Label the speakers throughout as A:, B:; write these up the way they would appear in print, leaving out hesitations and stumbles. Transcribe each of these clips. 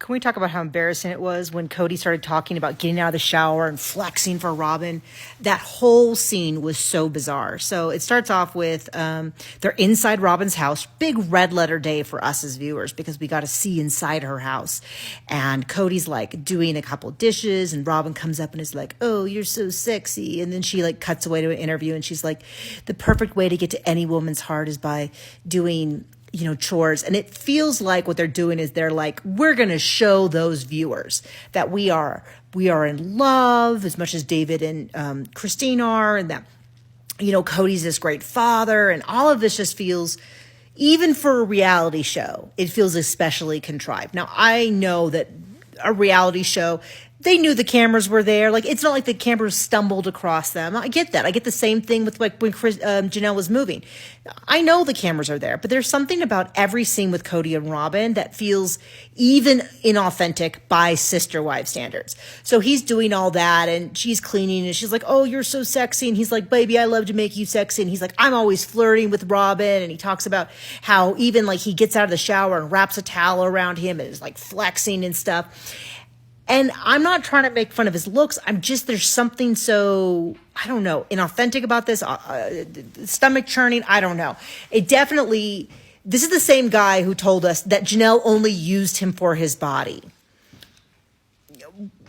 A: can we talk about how embarrassing it was when Kody started talking about getting out of the shower and flexing for Robin? That whole scene was so bizarre. So it starts off with they're inside Robin's house. Big red letter day for us as viewers because we got to see inside her house. And Cody's like doing a couple dishes and Robin comes up and is like, oh, you're so sexy. And then she like cuts away to an interview and she's like, the perfect way to get to any woman's heart is by doing chores. And it feels like what they're doing is they're like, we're going to show those viewers that we are in love as much as David and Christine are. And that, Cody's this great father. And all of this just feels, even for a reality show, it feels especially contrived. Now, I know that a reality show, they knew the cameras were there. Like, it's not like the cameras stumbled across them. I get that. I get the same thing with like when Janelle was moving. I know the cameras are there, but there's something about every scene with Kody and Robin that feels even inauthentic by sister wife standards. So he's doing all that and she's cleaning and she's like, oh, you're so sexy. And he's like, baby, I love to make you sexy. And he's like, I'm always flirting with Robin. And he talks about how even like he gets out of the shower and wraps a towel around him and is like flexing and stuff. And I'm not trying to make fun of his looks. There's something so, I don't know, inauthentic about this, stomach churning. I don't know. This is the same guy who told us that Janelle only used him for his body.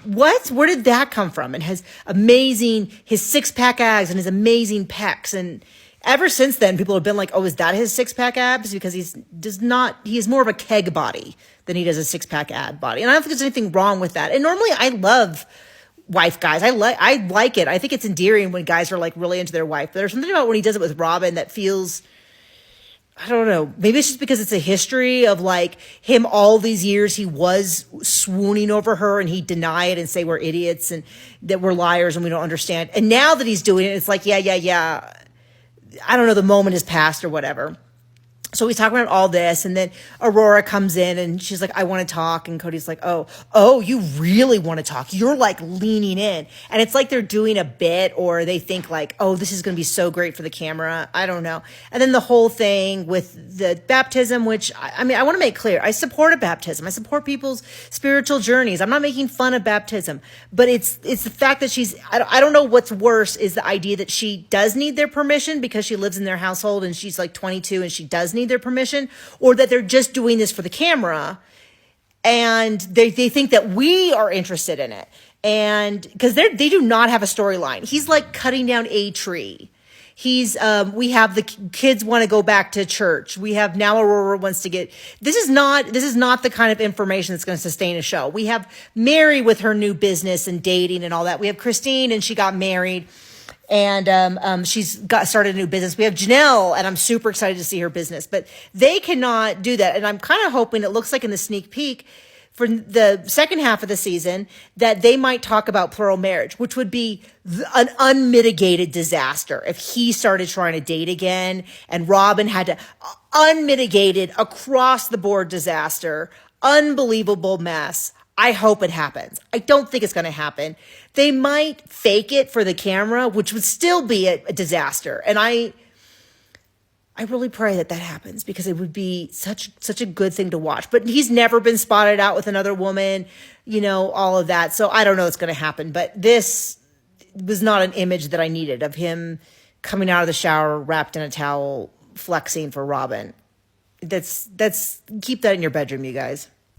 A: What? Where did that come from? And his 6-pack abs and his amazing pecs. And ever since then, people have been like, oh, is that his 6-pack abs? Because he is more of a keg body than he does a 6-pack ab body. And I don't think there's anything wrong with that. And normally I love wife guys. I like it. I think it's endearing when guys are like really into their wife. But there's something about when he does it with Robin that feels, I don't know, maybe it's just because it's a history of like him all these years he was swooning over her and he'd deny it and say we're idiots and that we're liars and we don't understand. And now that he's doing it, it's like, yeah. I don't know, the moment has passed or whatever. So he's talking about all this, and then Aurora comes in, and she's like, I want to talk, and Cody's like, oh, you really want to talk? You're, like, leaning in. And it's like they're doing a bit, or they think, like, oh, this is going to be so great for the camera. I don't know. And then the whole thing with the baptism, which, I want to make clear, I support a baptism. I support people's spiritual journeys. I'm not making fun of baptism. But it's the fact that I don't know what's worse is the idea that she does need their permission because she lives in their household, and she's, like, 22, and she does need their permission, or that they're just doing this for the camera and they think that we are interested in it. And because they do not have a storyline. He's like cutting down a tree. We have the kids want to go back to church. We have now Aurora wants to this is not the kind of information that's going to sustain a show. We have Mary with her new business and dating and all that. We have Christine and she got married. And she's started a new business. We have Janelle, and I'm super excited to see her business. But they cannot do that. And I'm kind of hoping, it looks like in the sneak peek for the second half of the season, that they might talk about plural marriage, which would be an unmitigated disaster if he started trying to date again and Robin had to, unmitigated, across-the-board disaster, unbelievable mess. I hope it happens. I don't think it's going to happen. They might fake it for the camera, which would still be a disaster. And I really pray that happens because it would be such a good thing to watch. But he's never been spotted out with another woman, all of that. So I don't know what's going to happen. But this was not an image that I needed of him coming out of the shower wrapped in a towel, flexing for Robin. Keep that in your bedroom, you guys.